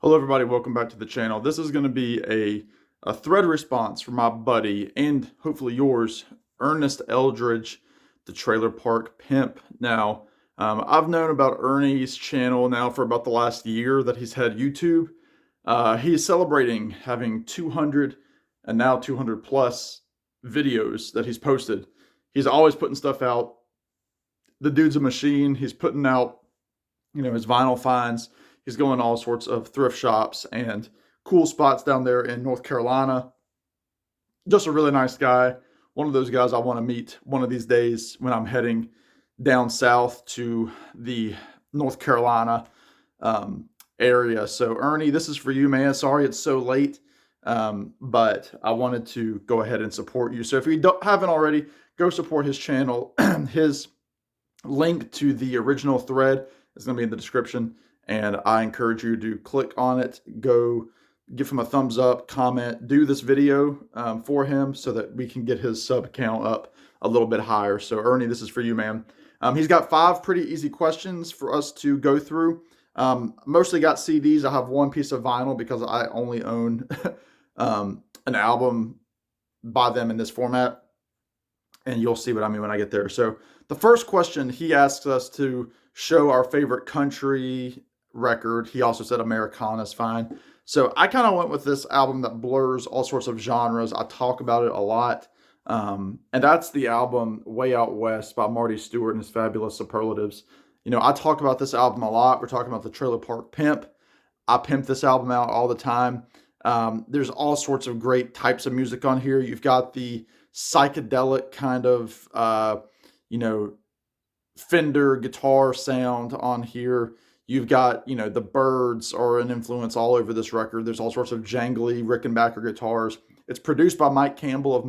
Hello everybody, welcome back to the channel. This is going to be a thread response from my buddy, and hopefully yours, Ernest Eldridge, the Trailer Park Pimp. Now, I've known about Ernie's channel now for about the last year that he's had YouTube. He is celebrating having 200 and now 200 plus videos that he's posted. He's always putting stuff out. The dude's a machine. He's putting out, his vinyl finds. He's going all sorts of thrift shops and cool spots down there in North Carolina. Just a really nice guy. One of those guys I want to meet one of these days when I'm heading down south to the North Carolina area. So Ernie, this is for you, man. Sorry it's so late, but I wanted to go ahead and support you. So if you haven't already, go support his channel. His link to the original thread is going to be in the description, and I encourage you to click on it, go give him a thumbs up, comment, do this video for him so that we can get his sub count up a little bit higher. So Ernie, this is for you, man. He's got 5 pretty easy questions for us to go through. Mostly got CDs. I have one piece of vinyl because I only own an album by them in this format, and you'll see what I mean when I get there. So the first question, he asks us to show our favorite country record. He also said Americana's fine. So I kind of went with this album that blurs all sorts of genres. I talk about it a lot. And that's the album Way Out West by Marty Stewart and his Fabulous Superlatives. I talk about this album a lot. We're talking about the Trailer Park Pimp. I pimp this album out all the time. There's all sorts of great types of music on here. You've got the psychedelic kind of, Fender guitar sound on here. You've got, the Byrds are an influence all over this record. There's all sorts of jangly Rickenbacker guitars. It's produced by Mike Campbell of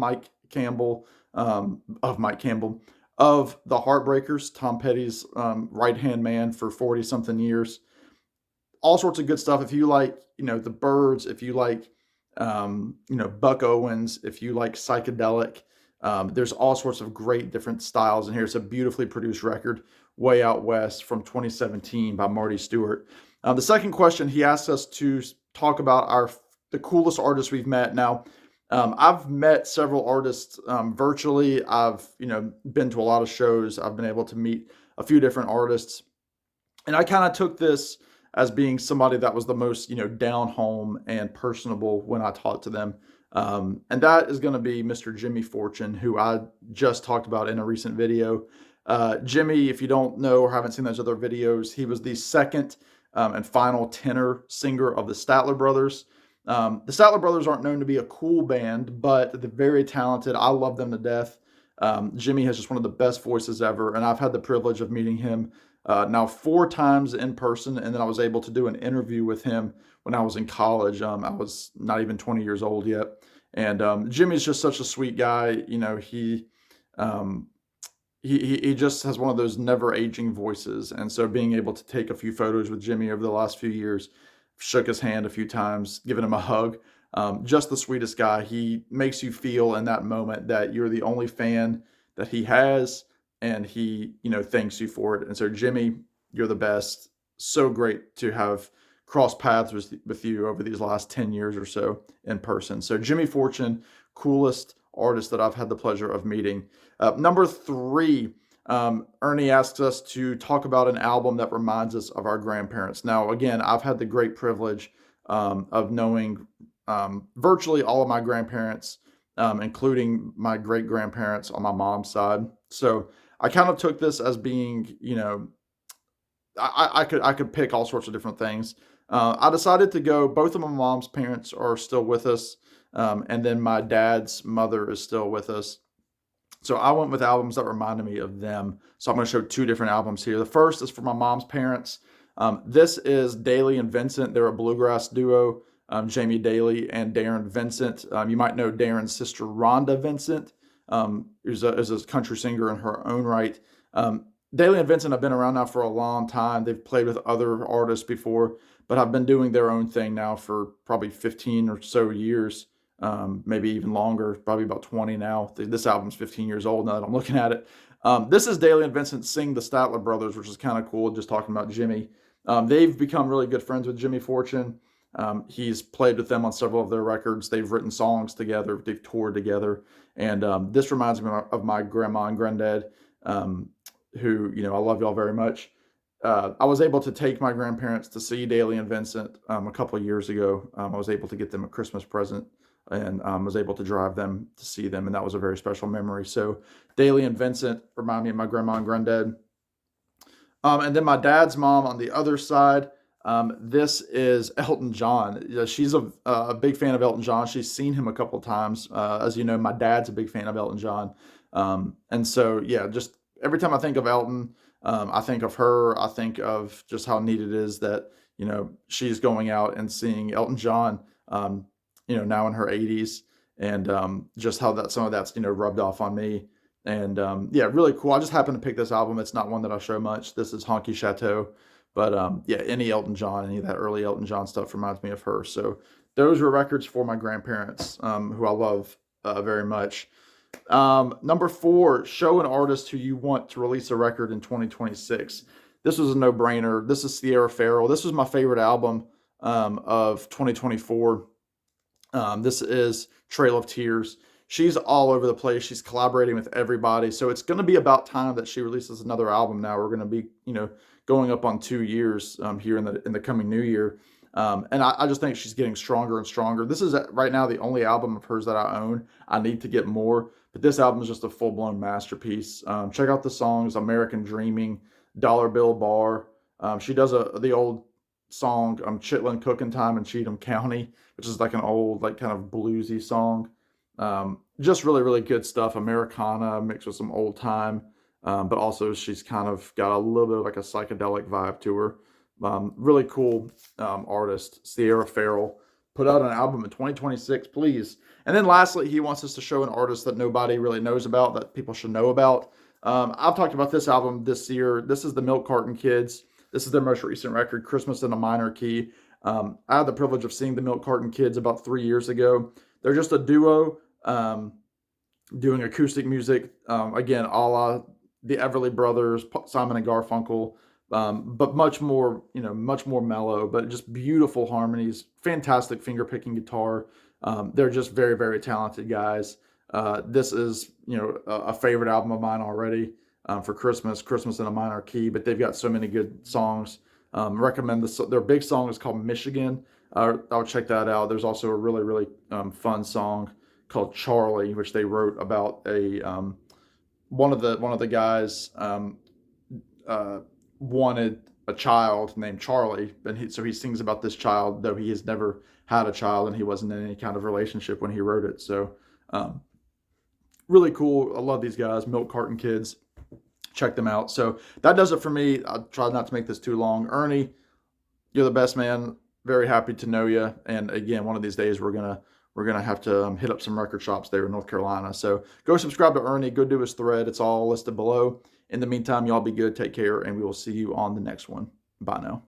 the Heartbreakers, Tom Petty's right-hand man for 40-something years. All sorts of good stuff. If you like, the Byrds, if you like, Buck Owens, if you like psychedelic, there's all sorts of great different styles in here. It's a beautifully produced record, Way Out West from 2017 by Marty Stewart. The second question, he asked us to talk about the coolest artists we've met. Now, I've met several artists virtually. I've been to a lot of shows. I've been able to meet a few different artists, and I kind of took this as being somebody that was the most down home and personable when I talked to them. And that is going to be Mr. Jimmy Fortune, who I just talked about in a recent video. Jimmy, if you don't know or haven't seen those other videos, he was the second and final tenor singer of the Statler Brothers. The Statler Brothers aren't known to be a cool band, but they're very talented. I love them to death. Jimmy has just one of the best voices ever, and I've had the privilege of meeting him now 4 times in person, and then I was able to do an interview with him when I was in college. I was not even 20 years old yet. And Jimmy's just such a sweet guy. He just has one of those never aging voices. And so being able to take a few photos with Jimmy over the last few years, shook his hand a few times, given him a hug. Just the sweetest guy. He makes you feel in that moment that you're the only fan that he has, and he, thanks you for it. And so Jimmy, you're the best. So great to have crossed paths with you over these last 10 years or so in person. So Jimmy Fortune, coolest artist that I've had the pleasure of meeting. Number 3, Ernie asks us to talk about an album that reminds us of our grandparents. Now, again, I've had the great privilege of knowing virtually all of my grandparents, including my great-grandparents on my mom's side. So I kind of took this as being, I could pick all sorts of different things. I decided to go, both of my mom's parents are still with us, and then my dad's mother is still with us. So I went with albums that reminded me of them. So I'm going to show 2 different albums here. The first is for my mom's parents. This is Daly and Vincent. They're a bluegrass duo, Jamie Daly and Darren Vincent. You might know Darren's sister, Rhonda Vincent, who's a country singer in her own right. Daly and Vincent have been around now for a long time. They've played with other artists before, but have been doing their own thing now for probably 15 or so years, maybe even longer, probably about 20 now. This album's 15 years old now that I'm looking at it. This is Daly and Vincent sing the Statler Brothers, which is kind of cool, just talking about Jimmy. They've become really good friends with Jimmy Fortune. He's played with them on several of their records. They've written songs together. They've toured together. And this reminds me of my grandma and granddad, um, who, I love y'all very much. I was able to take my grandparents to see Daly and Vincent a couple of years ago. I was able to get them a Christmas present and was able to drive them to see them, and that was a very special memory. So Daly and Vincent remind me of my grandma and granddad. And then my dad's mom on the other side. This is Elton John. She's a big fan of Elton John. She's seen him a couple of times. As you know, my dad's a big fan of Elton John. And so, yeah, just every time I think of Elton, I think of her. I think of just how neat it is that, she's going out and seeing Elton John, now in her 80s, and just how that some of that's, rubbed off on me. And yeah, really cool. I just happened to pick this album. It's not one that I show much. This is Honky Chateau. But yeah, any Elton John, any of that early Elton John stuff reminds me of her. So those were records for my grandparents, who I love very much. Number 4, show an artist who you want to release a record in 2026. This was a no-brainer. This is Sierra Farrell. This was my favorite album of 2024. This is Trail of Tears. She's all over the place. She's collaborating with everybody. So it's going to be about time that she releases another album now. We're going to be, going up on 2 years here in the coming new year. And I just think she's getting stronger and stronger. This is right now the only album of hers that I own. I need to get more, but this album is just a full-blown masterpiece. Check out the songs: American Dreaming, Dollar Bill Bar. She does the old song Chitlin Cooking Time in Cheatham County, which is like an old, like, kind of bluesy song. Just really, really good stuff. Americana mixed with some old time, but also she's kind of got a little bit of like a psychedelic vibe to her. Really cool artist, Sierra Farrell. Put out an album in 2026, please. And then lastly, he wants us to show an artist that nobody really knows about, that people should know about. I've talked about this album this year. This is the Milk Carton Kids. This is their most recent record, Christmas in a Minor Key. I had the privilege of seeing the Milk Carton Kids about 3 years ago. They're just a duo doing acoustic music, again, a la the Everly Brothers, Simon and Garfunkel, but much more, much more mellow, but just beautiful harmonies, fantastic finger picking guitar. They're just very, very talented guys. This is, a favorite album of mine already for Christmas in a Minor Key, but they've got so many good songs. Recommend this. Their big song is called Michigan. I'll check that out. There's also a really, really fun song called Charlie, which they wrote about a one of the guys wanted a child named Charlie, and so he sings about this child, though he has never had a child and he wasn't in any kind of relationship when he wrote it. So really cool. I love these guys, Milk Carton Kids. Check them out. So that does it for me. I'll try not to make this too long. Ernie, you're the best, man. Very happy to know you. And again, one of these days we're gonna have to hit up some record shops there in North Carolina. So go subscribe to Ernie. Go do his thread. It's all listed below. In the meantime, y'all be good. Take care, and we will see you on the next one. Bye now.